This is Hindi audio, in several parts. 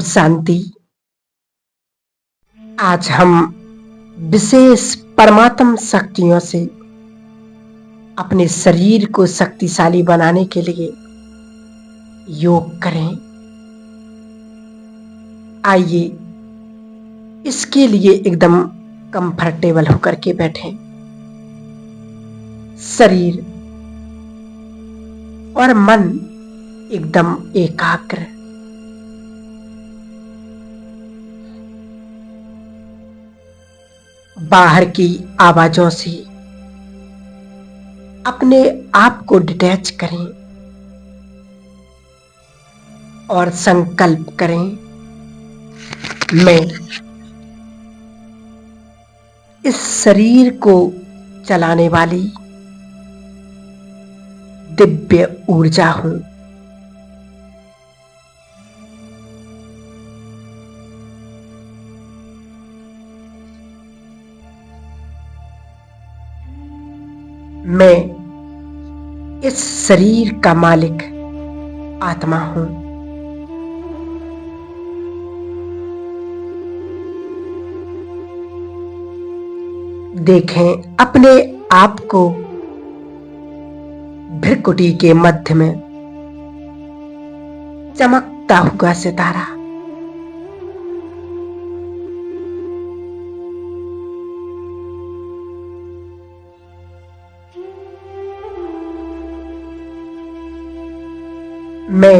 शांति। आज हम विशेष परमात्म शक्तियों से अपने शरीर को शक्तिशाली बनाने के लिए योग करें। आइए इसके लिए एकदम कंफर्टेबल होकर के बैठें। शरीर और मन एकदम एकाग्र। बाहर की आवाजों से अपने आप को डिटैच करें और संकल्प करें, मैं इस शरीर को चलाने वाली दिव्य ऊर्जा हूं। मैं इस शरीर का मालिक आत्मा हूं। देखें अपने आप को भ्रिकुटी के मध्य में चमकता हुआ सितारा। मैं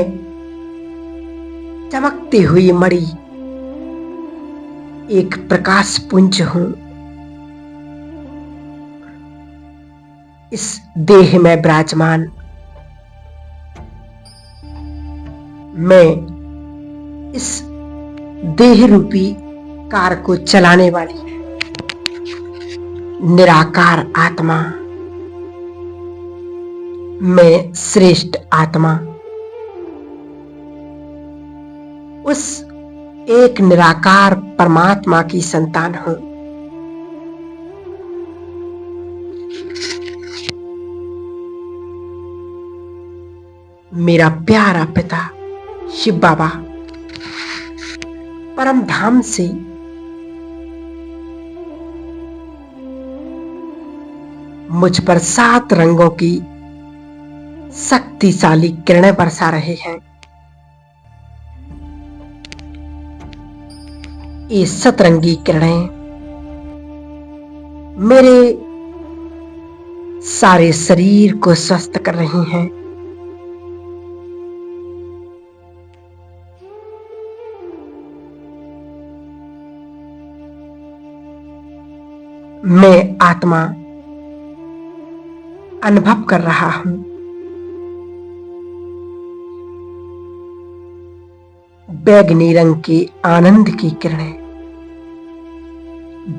चमकती हुई मणि एक प्रकाश पुंज हूं। इस देह में विराजमान मैं इस देह रूपी कार को चलाने वाली निराकार आत्मा, मैं श्रेष्ठ आत्मा उस एक निराकार परमात्मा की संतान हूं। मेरा प्यारा पिता शिव बाबा परम धाम से मुझ पर 7 रंगों की शक्तिशाली किरणें बरसा रहे हैं। ये सतरंगी किरणें मेरे सारे शरीर को स्वस्थ कर रही हैं। मैं आत्मा अनुभव कर रहा हूं, बैगनी रंग के आनंद की किरणें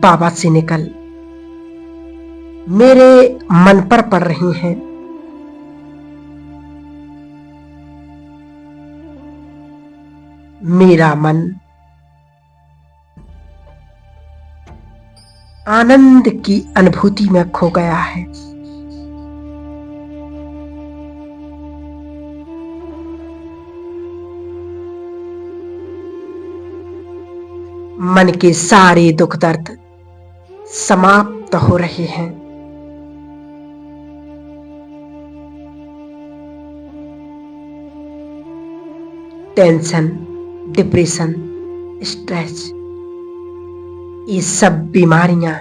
बाबा से निकल मेरे मन पर पड़ रही हैं। मेरा मन आनंद की अनुभूति में खो गया है। मन के सारे दुख दर्द समाप्त हो रहे हैं। टेंशन, डिप्रेशन, स्ट्रेस, ये सब बीमारियां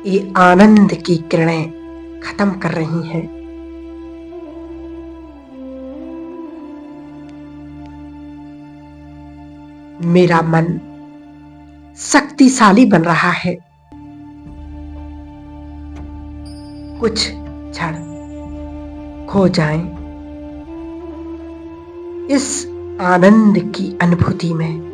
ये आनंद की किरणें खत्म कर रही हैं। मेरा मन शक्तिशाली बन रहा है। कुछ क्षण खो जाएं इस आनंद की अनुभूति में।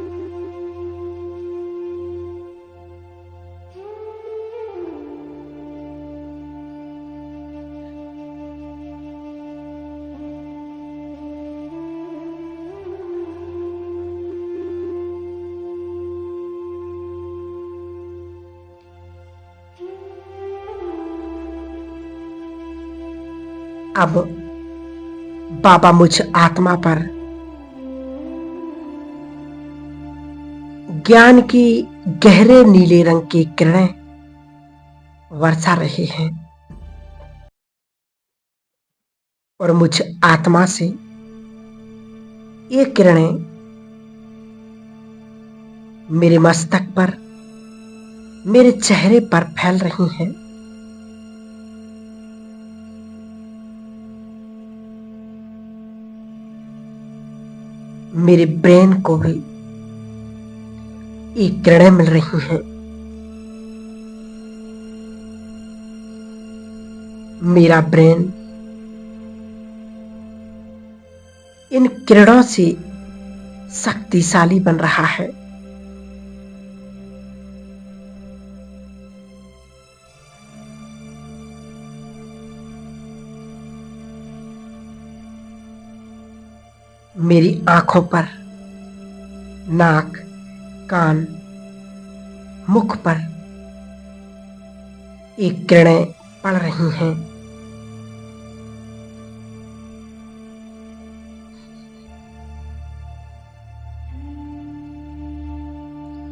अब बाबा मुझ आत्मा पर ज्ञान की गहरे नीले रंग की किरणें वर्षा रही हैं और मुझ आत्मा से ये किरणें मेरे मस्तक पर, मेरे चेहरे पर फैल रही हैं। मेरे ब्रेन को भी ये किरणें मिल रही हैं। मेरा ब्रेन इन किरणों से शक्तिशाली बन रहा है। मेरी आंखों पर, नाक, कान, मुख पर एक किरणें पड़ रही हैं।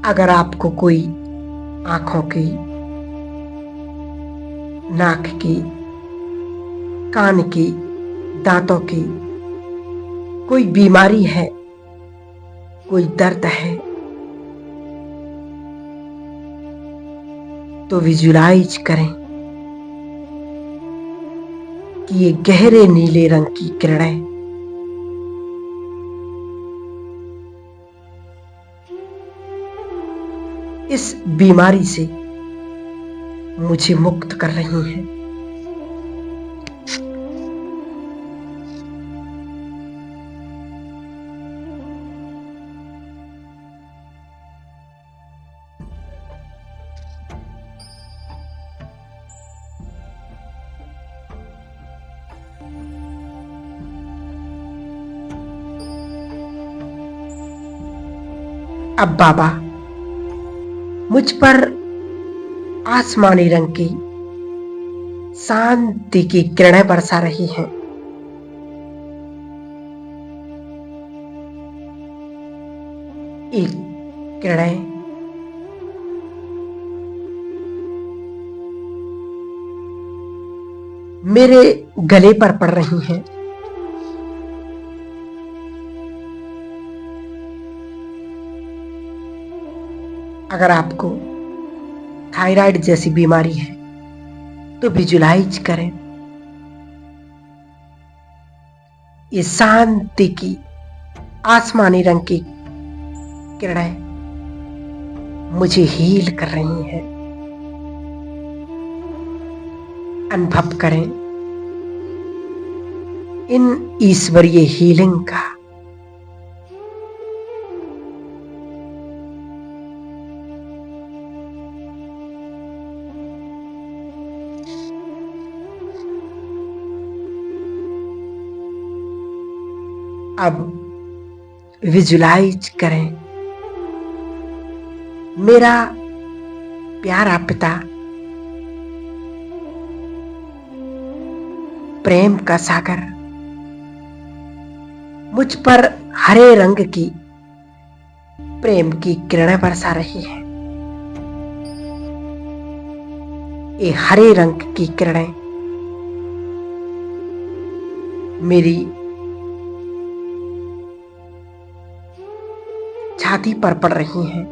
अगर आपको कोई आंखों की, नाक की, कान की, दांतों की कोई बीमारी है, कोई दर्द है, तो विजुलाइज करें कि ये गहरे नीले रंग की किरणें इस बीमारी से मुझे मुक्त कर रही हैं। अब बाबा मुझ पर आसमानी रंग की शांति की किरणें बरसा रही हैं। एक किरणें मेरे गले पर पड़ रही हैं। अगर आपको थायराइड जैसी बीमारी है तो विजुलाइज करें ये शांति की आसमानी रंग की किरणें मुझे हील कर रही हैं। अनुभव करें इन ईश्वरीय हीलिंग का। अब विजुलाइज करें मेरा प्यारा पिता प्रेम का सागर मुझ पर हरे रंग की प्रेम की किरणें बरसा रही है। ये हरे रंग की किरणें मेरी छाती पर पड़ रही हैं।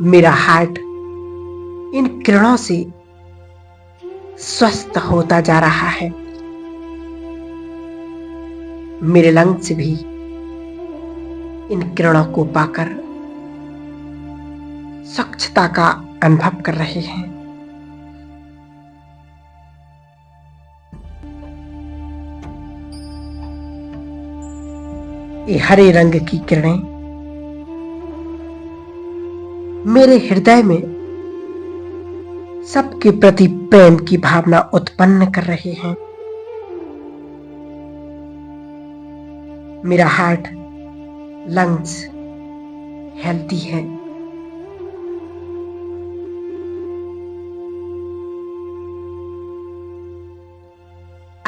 मेरा हार्ट इन किरणों से स्वस्थ होता जा रहा है। मेरे लंग्स भी इन किरणों को पाकर स्वच्छता का अनुभव कर रहे हैं। ये हरे रंग की किरणें मेरे हृदय में सबके प्रति प्रेम की भावना उत्पन्न कर रहे हैं। मेरा हार्ट, लंग्स हेल्दी है।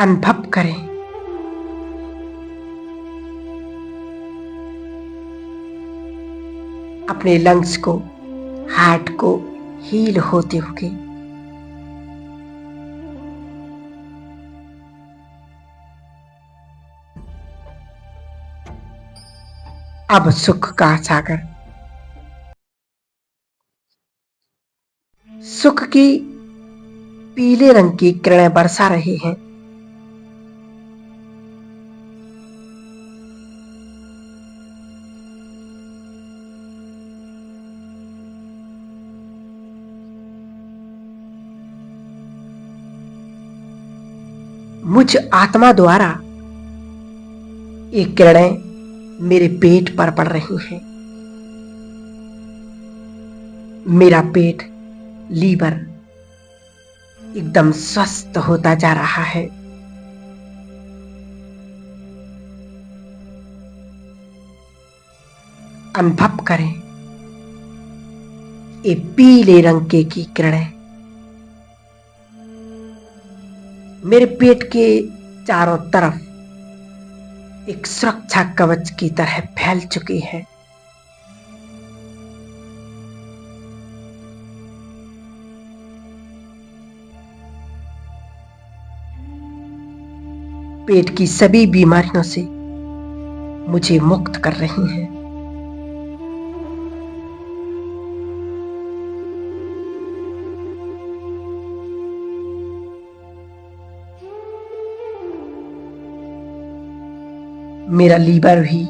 अनुभव करें। अपने लंग्स को, हार्ट को हील होते हुए। अब सुख का सागर, सुख की पीले रंग की किरणें बरसा रही हैं। मुझ आत्मा द्वारा ये किरणें मेरे पेट पर पड़ रही हैं। मेरा पेट, लीवर एकदम स्वस्थ होता जा रहा है। अनुभव करें ये पीले रंग की किरणें मेरे पेट के चारों तरफ एक सुरक्षा कवच की तरह फैल चुकी है। पेट की सभी बीमारियों से मुझे मुक्त कर रही हैं। मेरा लीवर भी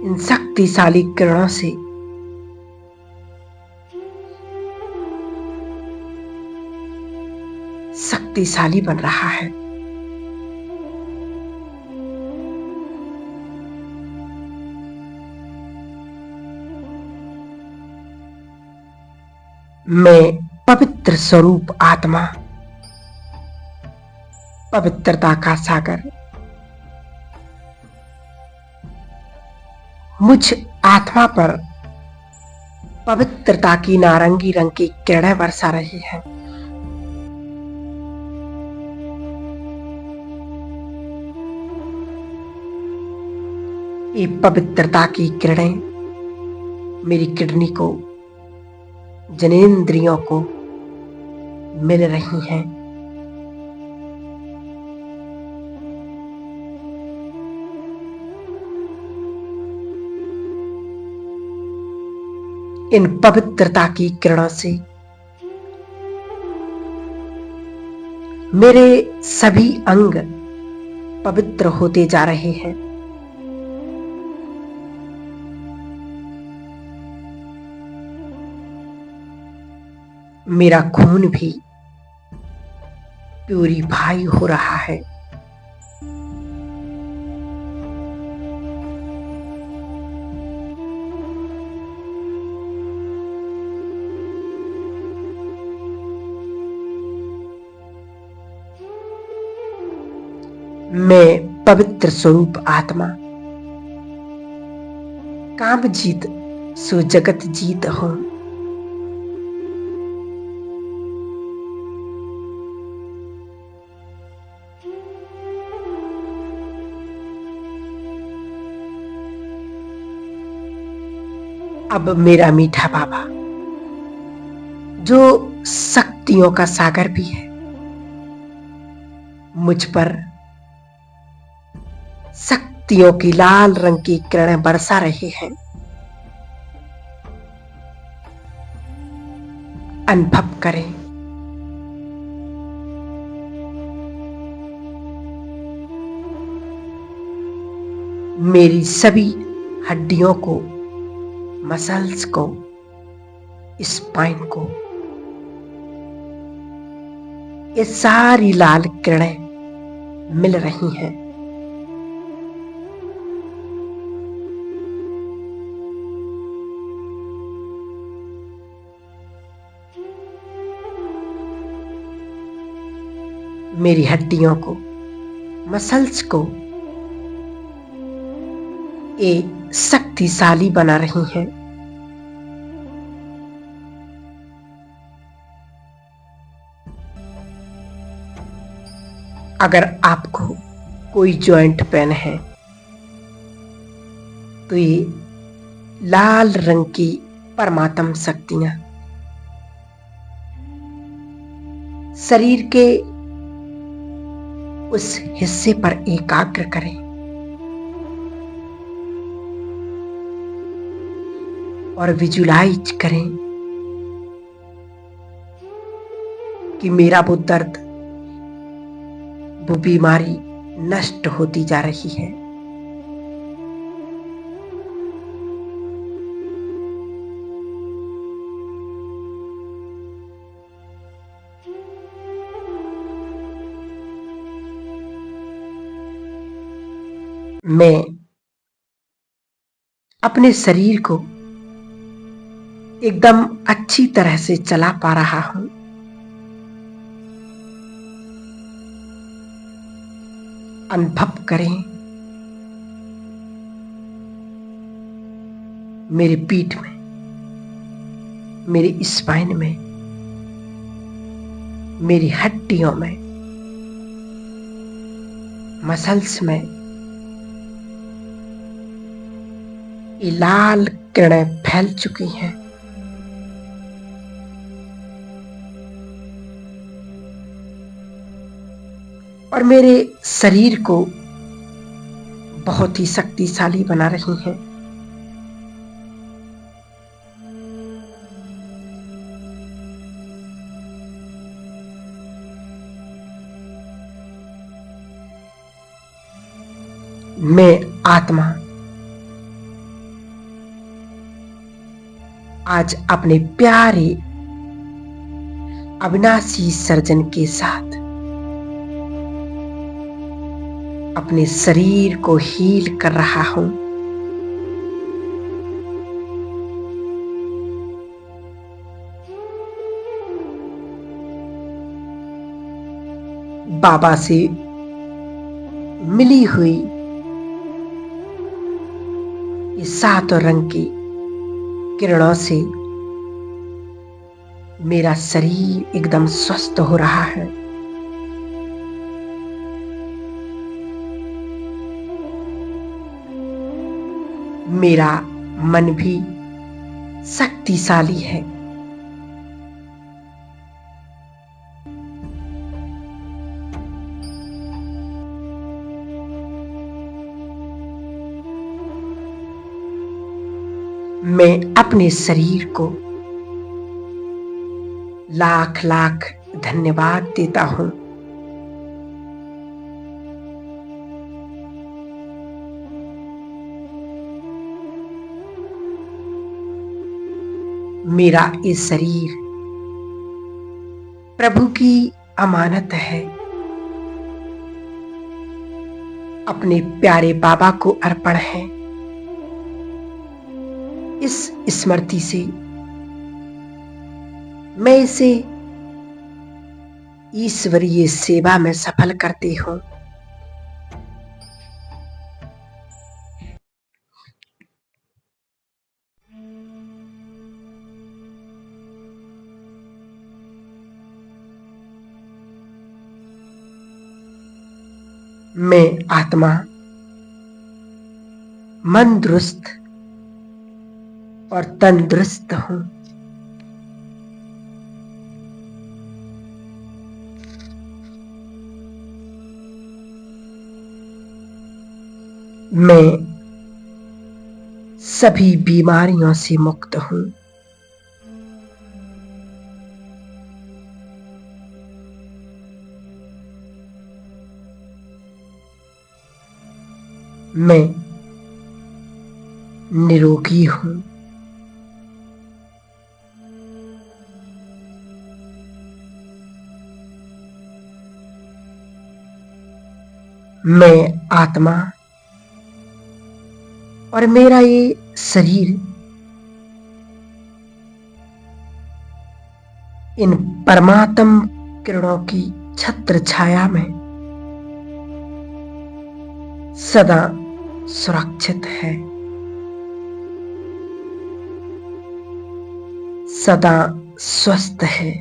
इन शक्तिशाली किरणों से शक्तिशाली बन रहा है। मैं पवित्र स्वरूप आत्मा, पवित्रता का सागर, मुझ आत्मा पर पवित्रता की नारंगी रंग की किरणें बरसा रही हैं। ये पवित्रता की किरणें मेरी किडनी को, जनेंद्रियों को मिल रही हैं। इन पवित्रता की किरणों से मेरे सभी अंग पवित्र होते जा रहे हैं। मेरा खून भी प्यूरिफाई हो रहा है। मैं पवित्र स्वरूप आत्मा, काम जीत सो जगत जीत हूं। अब मेरा मीठा बाबा, जो शक्तियों का सागर भी है, मुझ पर शक्तियों की लाल रंग की किरणें बरसा रही हैं। अनुभव करें मेरी सभी हड्डियों को, मसल्स को, स्पाइन को ये सारी लाल किरणें मिल रही हैं। मेरी हड्डियों को, मसल्स को ये शक्तिशाली बना रही हैं। अगर आपको कोई जॉइंट पेन है तो ये लाल रंग की परमात्म शक्तियां शरीर के उस हिस्से पर एकाग्र करें और विजुलाइज करें कि मेरा वो दर्द, वो बीमारी नष्ट होती जा रही है। मैं अपने शरीर को एकदम अच्छी तरह से चला पा रहा हूं। अनुभव करें मेरी पीठ में, मेरी स्पाइन में, मेरी हड्डियों में, मसल्स में ये लाल किरणें फैल चुकी हैं। और मेरे शरीर को बहुत ही शक्तिशाली बना रही हैं। मैं आत्मा आज अपने प्यारे अविनाशी सर्जन के साथ अपने शरीर को हील कर रहा हूं। बाबा से मिली हुई ये सातों रंग की किरणों से मेरा शरीर एकदम स्वस्थ हो रहा है। मेरा मन भी शक्तिशाली है। मैं अपने शरीर को लाख लाख धन्यवाद देता हूं। मेरा ये शरीर प्रभु की अमानत है। अपने प्यारे बाबा को अर्पण है। इस स्मृति से मैं इसे ईश्वरीय सेवा में सफल करती हूं। मैं आत्मा मन दुरुस्त और तंदुरुस्त हूं। मैं सभी बीमारियों से मुक्त हूं। मैं निरोगी हूं। मैं आत्मा और मेरा ये शरीर इन परमात्म किरणों की छत्र छाया में सदा सुरक्षित है, सदा स्वस्थ है।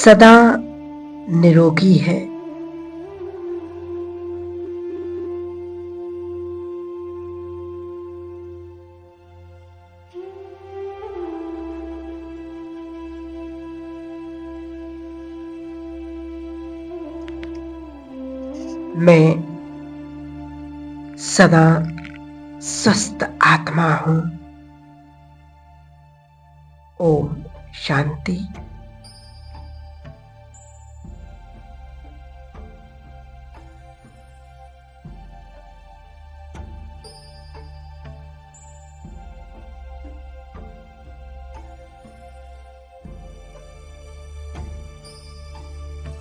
सदा निरोगी है। मैं सदा स्वस्थ आत्मा हूं। ओम शांति।